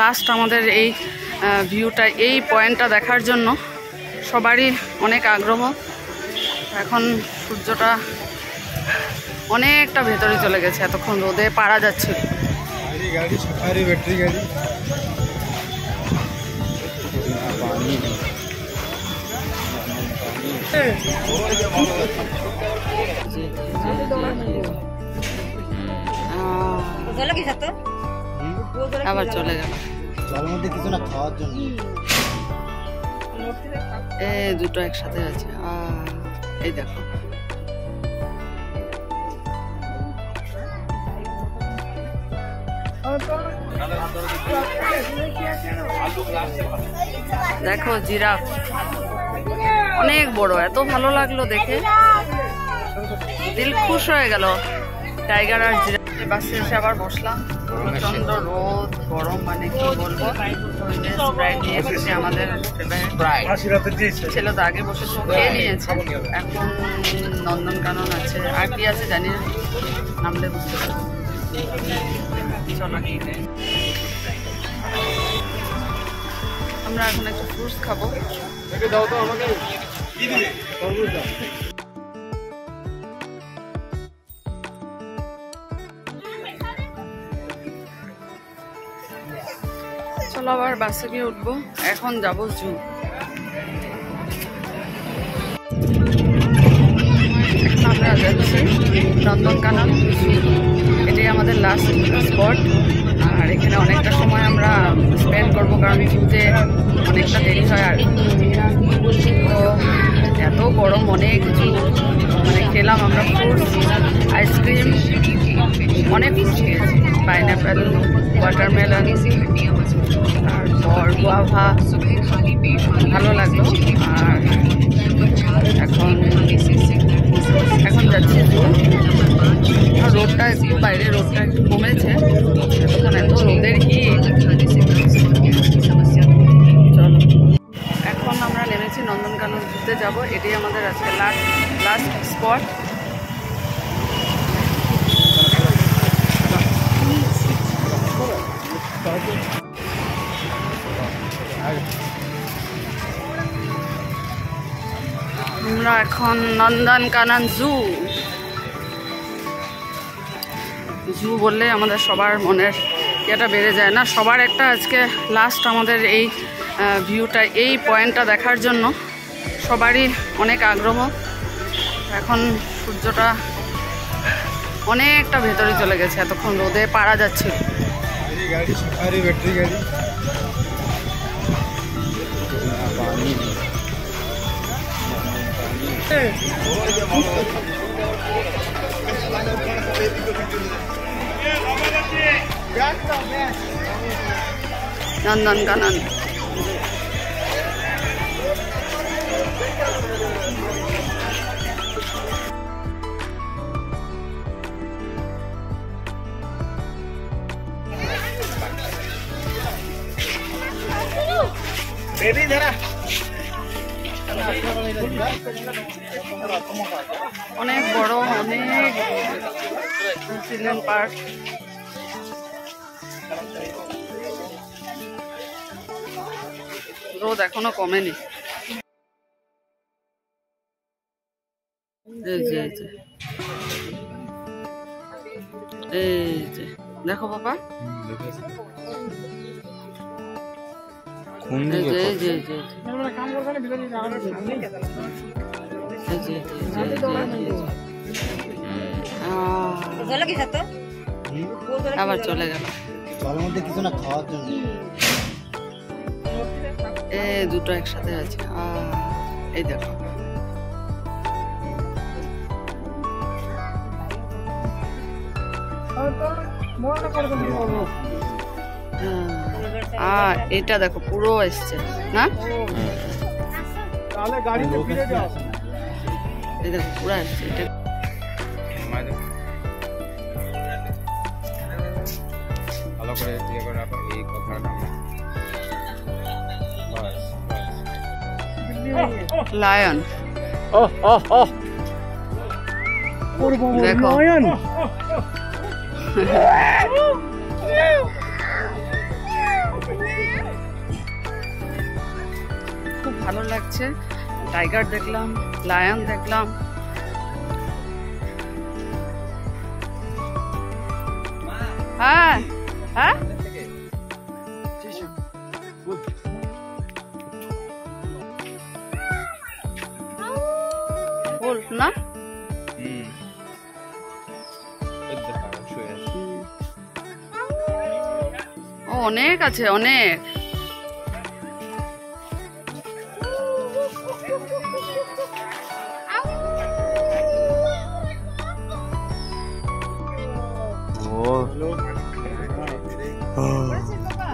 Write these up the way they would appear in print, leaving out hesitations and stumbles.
Last আমাদের এই ভিউটা, এই পয়েন্টটা দেখার জন্য সবারই অনেক আগ্রহ। এখন সূর্যটা অনেকটা ভেতরে চলে গেছে, এতক্ষণ রোদে পারা যাচ্ছে। আবার চলে গেল কিছু না খাওয়ার জন্য। দুটো একসাথে আছে। এই দেখো, দেখো জিরাফ অনেক বড়, এত ভালো লাগলো দেখে, দিল খুশ হয়ে গেল। টাইগার আর জিরাফ। বাসে এসে আবার বসলাম, প্রচন্ড রোদ, গরম, মানে কি বলবো। স্প্রাইট নিয়ে এসেছি আমাদের, ছেলে তো আগে বসে খেয়ে নিয়েছে। এখন নন্দনকানন আছে, আর কি আছে জানি না, নামলে বুঝতে পারবো। চলো, আমরা এখন একটু ফ্রুটস খাবো। চলো আবার বাসে গিয়ে উঠবো। এখন যাবো জু। আমরা যাচ্ছি নন্দনকানন, এটাই আমাদের লাস্ট স্পট। আর এখানে অনেকটা সময় আমরা স্পেন্ড করবো, কারণ জুতে অনেকটা দেরি হয়। আর তো এত গরম, অনেক কিছু মানে খেলাম আমরা, ফ্রুটস, আইসক্রিম, অনেক ফ্রুটস খেয়েছি, পাইনঅ্যাপেল, ওয়াটারমেলন, তারপর গুয়াভা, ভালো লাগলো। আর এখন যাচ্ছি জু। রোডটা একটু বাইরে, রোডটা একটু কমেছে, তখন এত রোদের হিট। চলো, এখন আমরা নেমেছি নন্দনকানন ঘুরতে যাবো, এটাই আমাদের আজকে লাস্ট স্পট। আমরা এখন নন্দনকানন জু বললে আমাদের সবার মনের ইয়েটা বেড়ে যায় না। সবার একটা আজকে লাস্ট আমাদের এই ভিউটা, এই পয়েন্টটা দেখার জন্য সবারই অনেক আগ্রহ। এখন সূর্যটা অনেকটা ভেতরে চলে গেছে, এতক্ষণ রোদে পারা যাচ্ছে। নন্দনকানন বেবি ধরা অনেক বড়, অনেক চিলড্রেন পার্ক। রোদ এখনো কমেনি। এই যে দেখো বাবা, আবার চলে গেল কিছু না খাওয়ার জন্য। দুটো একসাথে আছে। এই দেখো, এটা দেখো পুরো এসছে না, এই দেখো পুরো এসছে। এটা ভালো করে ইয়ে করে রাখো এই কথাটা। লায়ন, দেখো লায়ন। আছে। টাইগার দেখলাম, লায়ন দেখলাম। হ্যাঁ হ্যাঁ বল না। অনেক আছে, অনেক।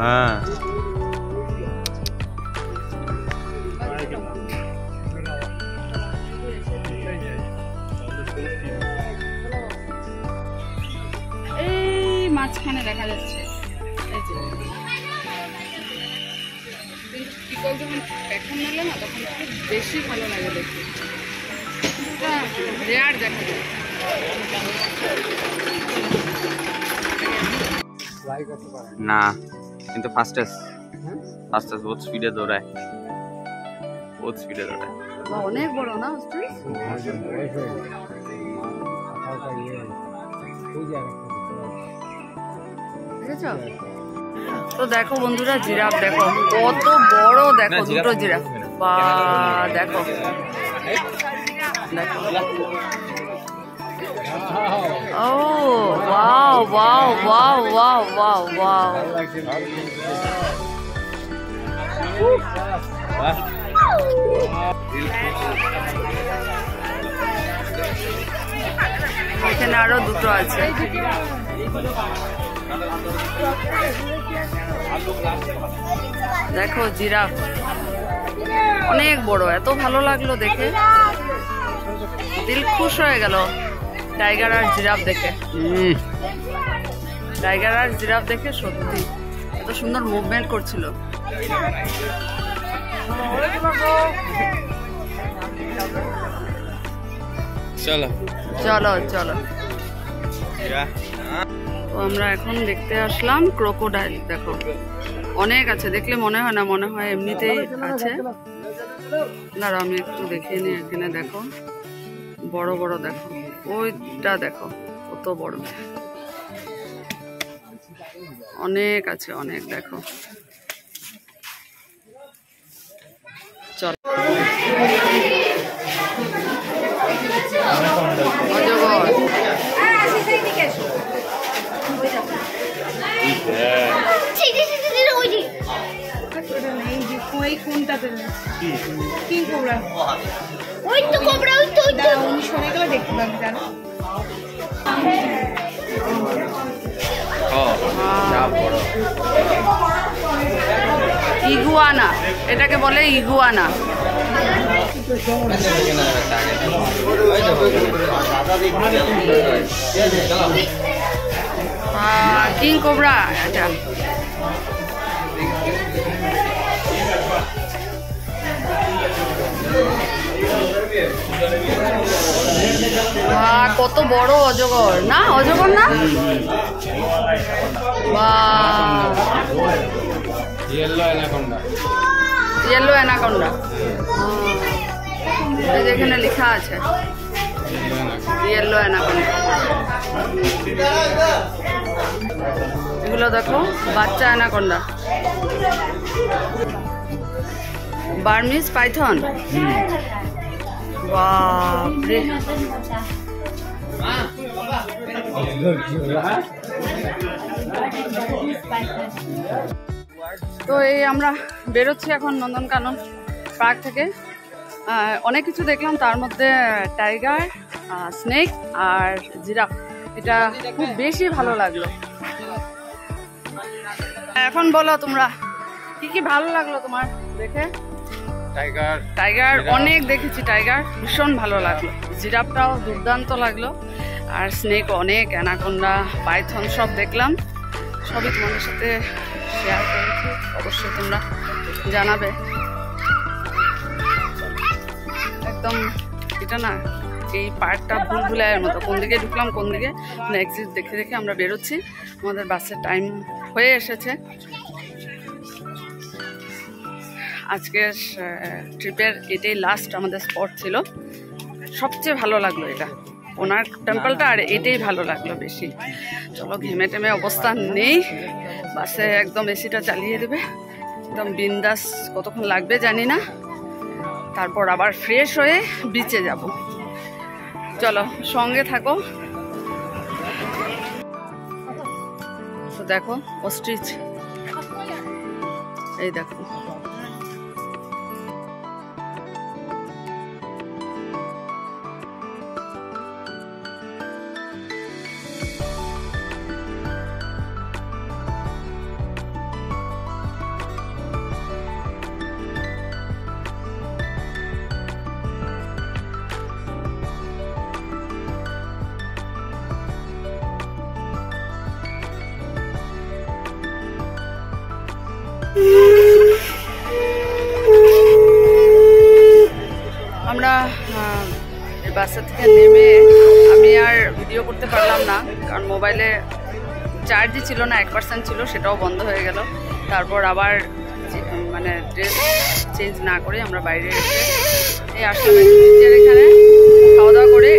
হ্যাঁ এই মাঝখানে দেখা যাচ্ছে। যখন এখন মেলে না তখন খুব বেশি ভালো লাগে দেখতে, রেয়ার দেখা যায়। না কিন্তু ফাস্টেস্ট বহুত স্পিডে দৌড়ায়, বহুত স্পিডে দৌড়ায়। অনেক বড় না তো দেখো বন্ধুরা, জিরাফ দেখো কত বড়, দেখো দুটো জিরাফ। বা দেখো দেখো, ও wow wow wow wow wow wow. এখানে আরো দুটো আছে। দেখো জিরাফ অনেক বড়, এত ভালো লাগলো দেখে, দিল খুশ হয়ে গেল টাইগার আর জিরাফ দেখে। টাইগার আর জিরাফ দেখে সত্যি এত সুন্দর মুভমেন্ট করছিল। চলো চলো চলো, তো আমরা এখন দেখতে আসলাম ক্রোকোডাইল। দেখো অনেক আছে, দেখলে মনে হয় না, মনে হয় এমনিতেই আছে। দাঁড়াও আমি একটু দেখিয়ে নিই। এখানে দেখো বড় বড়, দেখো ওইটা দেখো কত বড়, অনেক আছে, অনেক। দেখো চলো, অজগর, ইগুয়ানা, এটাকে বলে ইগুয়ানা। কিং কোবরা এটা। কত বড় অজগর না, অজগর না, ইয়েলো অ্যানাকোন্ডা। যেখানে লেখা আছে ইয়েলো অ্যানাকোন্ডা। এগুলো দেখো বাচ্চা অ্যানাকোন্ডা। বার্মিজ পাইথন, বাপরে। তো এই আমরা বেরোচ্ছি এখন নন্দনকানন পার্ক থেকে। অনেক কিছু দেখলাম, তার মধ্যে টাইগার, স্নেক আর জিরাফ, এটা খুব বেশি ভালো লাগলো। এখন বলো তোমরা কি কি ভালো লাগলো তোমার দেখে? টাইগার অনেক দেখেছি, টাইগার ভীষণ ভালো লাগলো, জিরাফটাও দুর্দান্ত লাগলো, আর স্নেক অনেক, অ্যানাকোন্ডা, পাইথন সব দেখলাম। সবই তোমাদের সাথে শেয়ার করেছি, অবশ্যই তোমরা জানাবে। একদম এটা না, এই পার্কটা ভুলভুলাইয়ের মতো, কোন দিকে ঢুকলাম কোন দিকে এক্সিট দেখে দেখে আমরা বেরোচ্ছি। আমাদের বাসের টাইম হয়ে এসেছে। আজকের ট্রিপের এটাই লাস্ট আমাদের স্পট ছিল। সবচেয়ে ভালো লাগলো এটা, ওনার টেম্পলটা, আর এটাই ভালো লাগলো বেশি। চলো, ঘেমে টেমে অবস্থা নেই, বাসে একদম এসিটা চালিয়ে দেবে, একদম বিন্দাস। কতক্ষণ লাগবে জানি না, তারপর আবার ফ্রেশ হয়ে বিচে যাব। চলো সঙ্গে থাকো। তো দেখো অস্ট্রিচ, এই দেখো আমরা বাসা থেকে নেমে আমি আর ভিডিও করতে পারলাম না, কারণ মোবাইলে চার্জই ছিল না, 1% ছিল, সেটাও বন্ধ হয়ে গেল। তারপর আবার মানে ড্রেস চেঞ্জ না করে আমরা বাইরে এসে এই আসলাম নিজের এখানে, খাওয়া দাওয়া করে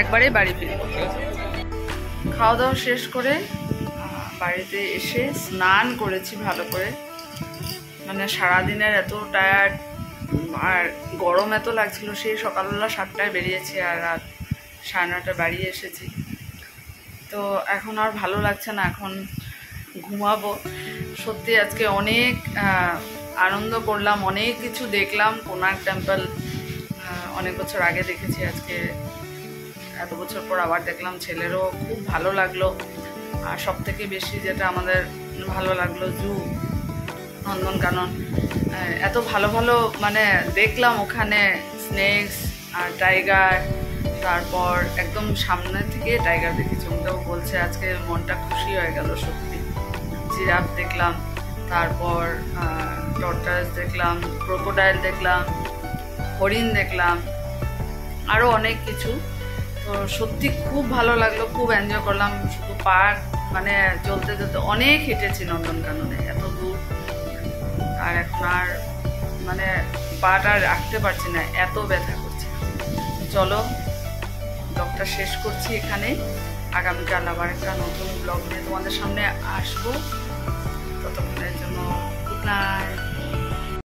একবারে বাড়ি ফিরব। খাওয়া দাওয়া শেষ করে বাড়িতে এসে স্নান করেছি ভালো করে, মানে সারাদিনের এত টায়ার্ড আর গরম এত লাগছিল, সেই সকালবেলা 7টায় বেরিয়েছি আর রাত 9:30 বাড়ি এসেছি। তো এখন আর ভালো লাগছে না, এখন ঘুমাবো। সত্যি আজকে অনেক আনন্দ করলাম, অনেক কিছু দেখলাম। কোনার্ক টেম্পল অনেক বছর আগে দেখেছি, আজকে এত বছর পর আবার দেখলাম। ছেলেরও খুব ভালো লাগলো, আর সব থেকে বেশি যেটা আমাদের ভালো লাগলো জু, নন্দনকানন। এত ভালো ভালো মানে দেখলাম ওখানে, স্নেকস আর টাইগার, তারপর একদম সামনে থেকে টাইগার দেখেছি। ওটাও বলছে আজকে মনটা খুশি হয়ে গেল সত্যি। জিরাফ দেখলাম, তারপর টর্টয়েস দেখলাম, ক্রোকোডাইল দেখলাম, হরিণ দেখলাম, আরও অনেক কিছু। তো সত্যি খুব ভালো লাগলো, খুব এনজয় করলাম। শুধু পার্ক মানে চলতে চলতে অনেক হেঁটেছি নন্দনকাননে, এত দূর। আর এখন আর মানে পাটা রাখতে পারছি না, এত ব্যথা করছে। চলো ব্লগটা শেষ করছি এখানে। আগামীকাল আবার একটা নতুন ব্লগ নিয়ে তোমাদের সামনে আসবো। ততক্ষণের জন্য গুড নাইট।